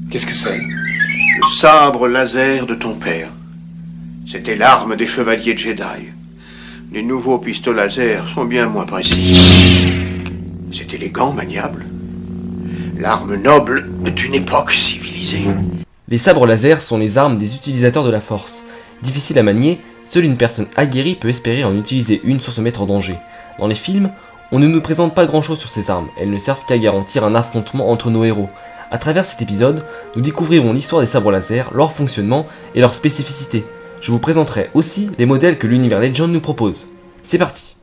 Qu'est-ce que c'est? Le sabre laser de ton père. C'était l'arme des chevaliers Jedi. Les nouveaux pistolets laser sont bien moins précis. C'est élégant, maniable. L'arme noble d'une époque civilisée. Les sabres laser sont les armes des utilisateurs de la force. Difficile à manier, seule une personne aguerrie peut espérer en utiliser une sans se mettre en danger. Dans les films, on ne nous présente pas grand chose sur ces armes, elles ne servent qu'à garantir un affrontement entre nos héros. À travers cet épisode, nous découvrirons l'histoire des sabres laser, leur fonctionnement et leurs spécificités. Je vous présenterai aussi les modèles que l'univers Legend nous propose. C'est parti!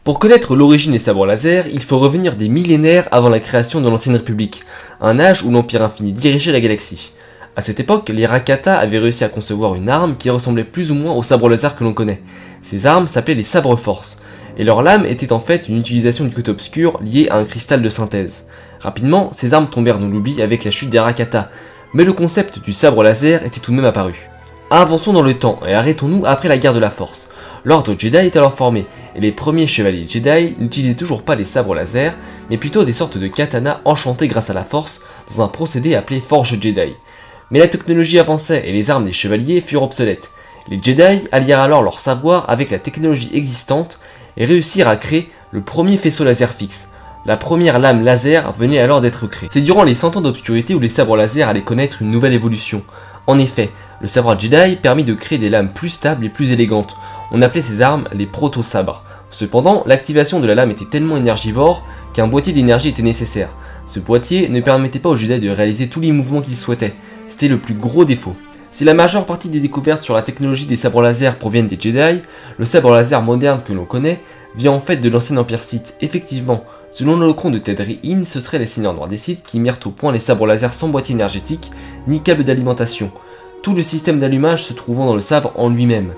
Pour connaître l'origine des sabres laser, il faut revenir des millénaires avant la création de l'Ancienne République, un âge où l'Empire Infini dirigeait la galaxie. A cette époque, les Rakata avaient réussi à concevoir une arme qui ressemblait plus ou moins aux sabres laser que l'on connaît. Ces armes s'appelaient les sabres force, et leur lame était en fait une utilisation du côté obscur liée à un cristal de synthèse. Rapidement, ces armes tombèrent dans l'oubli avec la chute des Rakata, mais le concept du sabre laser était tout de même apparu. Avançons dans le temps et arrêtons-nous après la guerre de la Force. L'ordre Jedi est alors formé, et les premiers chevaliers Jedi n'utilisaient toujours pas les sabres laser, mais plutôt des sortes de katanas enchantés grâce à la force, dans un procédé appelé Forge Jedi. Mais la technologie avançait et les armes des chevaliers furent obsolètes. Les Jedi allièrent alors leur savoir avec la technologie existante et réussirent à créer le premier faisceau laser fixe. La première lame laser venait alors d'être créée. C'est durant les 100 ans d'obscurité où les sabres laser allaient connaître une nouvelle évolution. En effet, le savoir Jedi permit de créer des lames plus stables et plus élégantes. On appelait ces armes les proto-sabres. Cependant, l'activation de la lame était tellement énergivore qu'un boîtier d'énergie était nécessaire. Ce boîtier ne permettait pas aux Jedi de réaliser tous les mouvements qu'ils souhaitaient. C'était le plus gros défaut. Si la majeure partie des découvertes sur la technologie des sabres laser proviennent des Jedi, le sabre laser moderne que l'on connaît vient en fait de l'ancien Empire Sith. Effectivement, selon le Holocron de Ted Rein, ce seraient les seigneurs noirs des Sith qui mirent au point les sabres laser sans boîtier énergétique ni câble d'alimentation. Tout le système d'allumage se trouvant dans le sabre en lui-même.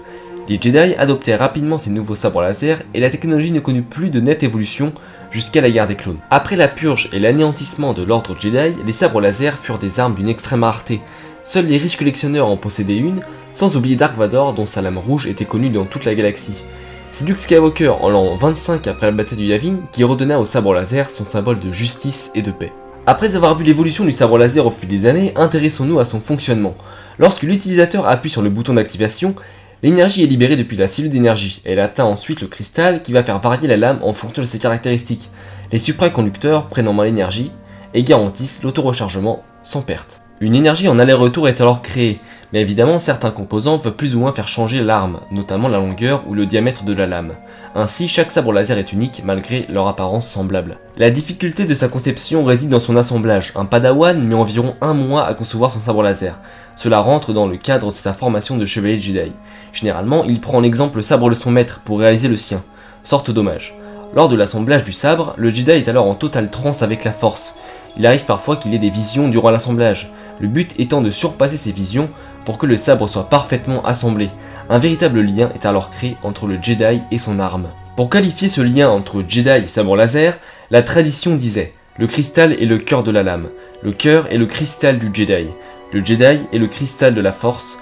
Les Jedi adoptèrent rapidement ces nouveaux sabres laser et la technologie ne connut plus de nette évolution jusqu'à la guerre des clones. Après la purge et l'anéantissement de l'ordre Jedi, les sabres laser furent des armes d'une extrême rareté. Seuls les riches collectionneurs en possédaient une, sans oublier Dark Vador dont sa lame rouge était connue dans toute la galaxie. C'est Luke Skywalker en l'an 25 après la bataille du Yavin qui redonna au sabre laser son symbole de justice et de paix. Après avoir vu l'évolution du sabre laser au fil des années, intéressons-nous à son fonctionnement. Lorsque l'utilisateur appuie sur le bouton d'activation, l'énergie est libérée depuis la cellule d'énergie. Elle atteint ensuite le cristal qui va faire varier la lame en fonction de ses caractéristiques. Les supraconducteurs prennent en main l'énergie et garantissent l'auto-rechargement sans perte. Une énergie en aller-retour est alors créée, mais évidemment certains composants peuvent plus ou moins faire changer l'arme, notamment la longueur ou le diamètre de la lame. Ainsi, chaque sabre laser est unique malgré leur apparence semblable. La difficulté de sa conception réside dans son assemblage. Un padawan met environ 1 mois à concevoir son sabre laser. Cela rentre dans le cadre de sa formation de chevalier Jedi. Généralement, il prend en exemple le sabre de son maître pour réaliser le sien. Sorte dommage. Lors de l'assemblage du sabre, le Jedi est alors en totale transe avec la force. Il arrive parfois qu'il ait des visions durant l'assemblage, le but étant de surpasser ces visions pour que le sabre soit parfaitement assemblé. Un véritable lien est alors créé entre le Jedi et son arme. Pour qualifier ce lien entre Jedi et sabre laser, la tradition disait « Le cristal est le cœur de la lame, le cœur est le cristal du Jedi, le Jedi est le cristal de la force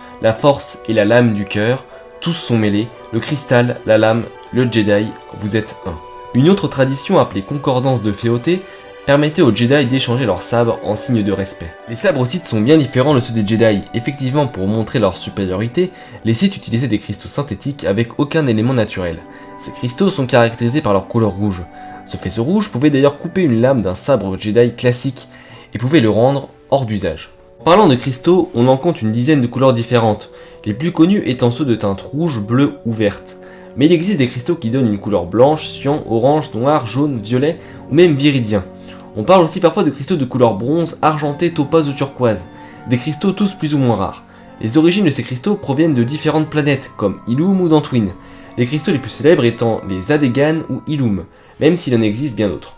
est la lame du cœur, tous sont mêlés, le cristal, la lame, le Jedi, vous êtes un. » Une autre tradition appelée concordance de Féoté permettait aux Jedi d'échanger leurs sabres en signe de respect. Les sabres Sith sont bien différents de ceux des Jedi. Effectivement, pour montrer leur supériorité, les Sith utilisaient des cristaux synthétiques avec aucun élément naturel. Ces cristaux sont caractérisés par leur couleur rouge. Ce faisceau rouge pouvait d'ailleurs couper une lame d'un sabre Jedi classique et pouvait le rendre hors d'usage. En parlant de cristaux, on en compte une dizaine de couleurs différentes, les plus connus étant ceux de teinte rouge, bleue ou verte. Mais il existe des cristaux qui donnent une couleur blanche, cyan, orange, noir, jaune, violet ou même viridien. On parle aussi parfois de cristaux de couleur bronze, argenté, topaz ou turquoise, des cristaux tous plus ou moins rares. Les origines de ces cristaux proviennent de différentes planètes, comme Ilum ou Dantooine, les cristaux les plus célèbres étant les Adegan ou Ilum, même s'il en existe bien d'autres.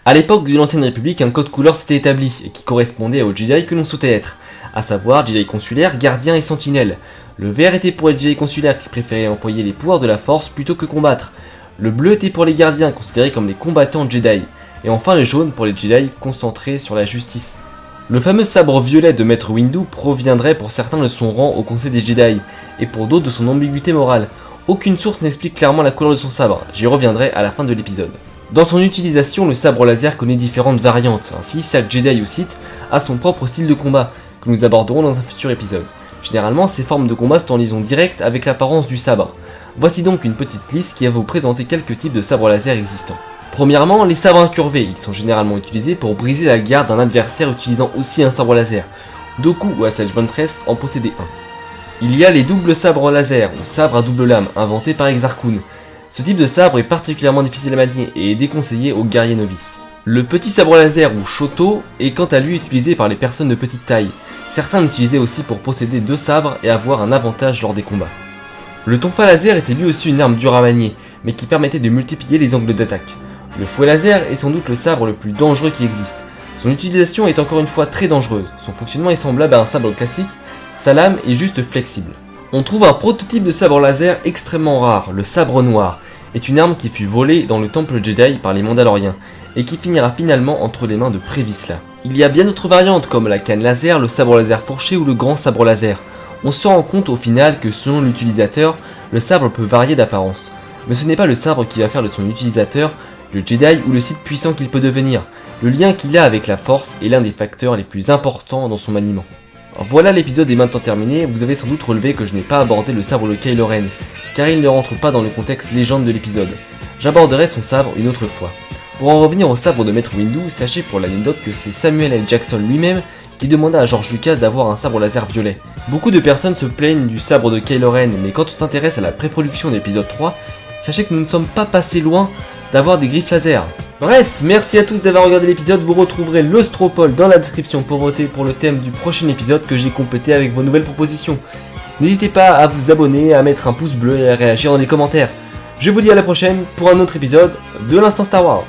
A l'époque de l'Ancienne République, un code couleur s'était établi, et qui correspondait aux Jedi que l'on souhaitait être, à savoir Jedi consulaire, gardien et sentinelle. Le vert était pour les Jedi consulaires qui préféraient employer les pouvoirs de la force plutôt que combattre. Le bleu était pour les gardiens considérés comme les combattants Jedi. Et enfin le jaune pour les Jedi concentrés sur la justice. Le fameux sabre violet de Maître Windu proviendrait pour certains de son rang au Conseil des Jedi, et pour d'autres de son ambiguïté morale. Aucune source n'explique clairement la couleur de son sabre, j'y reviendrai à la fin de l'épisode. Dans son utilisation, le sabre laser connaît différentes variantes, ainsi chaque Jedi ou Sith a son propre style de combat, que nous aborderons dans un futur épisode. Généralement, ces formes de combat sont en liaison directe avec l'apparence du sabre. Voici donc une petite liste qui va vous présenter quelques types de sabres laser existants. Premièrement, les sabres incurvés, ils sont généralement utilisés pour briser la garde d'un adversaire utilisant aussi un sabre laser. Dooku ou Asajj Ventress en possédaient un. Il y a les doubles sabres laser, ou sabres à double lame, inventés par Exar Kun. Ce type de sabre est particulièrement difficile à manier et est déconseillé aux guerriers novices. Le petit sabre laser ou Shoto est quant à lui utilisé par les personnes de petite taille. Certains l'utilisaient aussi pour posséder deux sabres et avoir un avantage lors des combats. Le tonfa laser était lui aussi une arme dure à manier, mais qui permettait de multiplier les angles d'attaque. Le fouet laser est sans doute le sabre le plus dangereux qui existe. Son utilisation est encore une fois très dangereuse, son fonctionnement est semblable à un sabre classique, sa lame est juste flexible. On trouve un prototype de sabre laser extrêmement rare, le sabre noir, est une arme qui fut volée dans le temple Jedi par les Mandaloriens, et qui finira finalement entre les mains de Prévisla. Il y a bien d'autres variantes comme la canne laser, le sabre laser fourché ou le grand sabre laser. On se rend compte au final que selon l'utilisateur, le sabre peut varier d'apparence. Mais ce n'est pas le sabre qui va faire de son utilisateur le Jedi ou le Sith puissant qu'il peut devenir. Le lien qu'il a avec la Force est l'un des facteurs les plus importants dans son maniement. Voilà, l'épisode est maintenant terminé. Vous avez sans doute relevé que je n'ai pas abordé le sabre de Kylo Ren, car il ne rentre pas dans le contexte légende de l'épisode. J'aborderai son sabre une autre fois. Pour en revenir au sabre de Maître Windu, sachez pour l'anecdote que c'est Samuel L. Jackson lui-même qui demanda à George Lucas d'avoir un sabre laser violet. Beaucoup de personnes se plaignent du sabre de Kylo Ren, mais quand on s'intéresse à la pré-production de l'épisode 3, sachez que nous ne sommes pas passés loin d'avoir des griffes laser. Bref, merci à tous d'avoir regardé l'épisode, vous retrouverez l'Ostropole dans la description pour voter pour le thème du prochain épisode que j'ai complété avec vos nouvelles propositions. N'hésitez pas à vous abonner, à mettre un pouce bleu et à réagir dans les commentaires. Je vous dis à la prochaine pour un autre épisode de l'Instant Star Wars.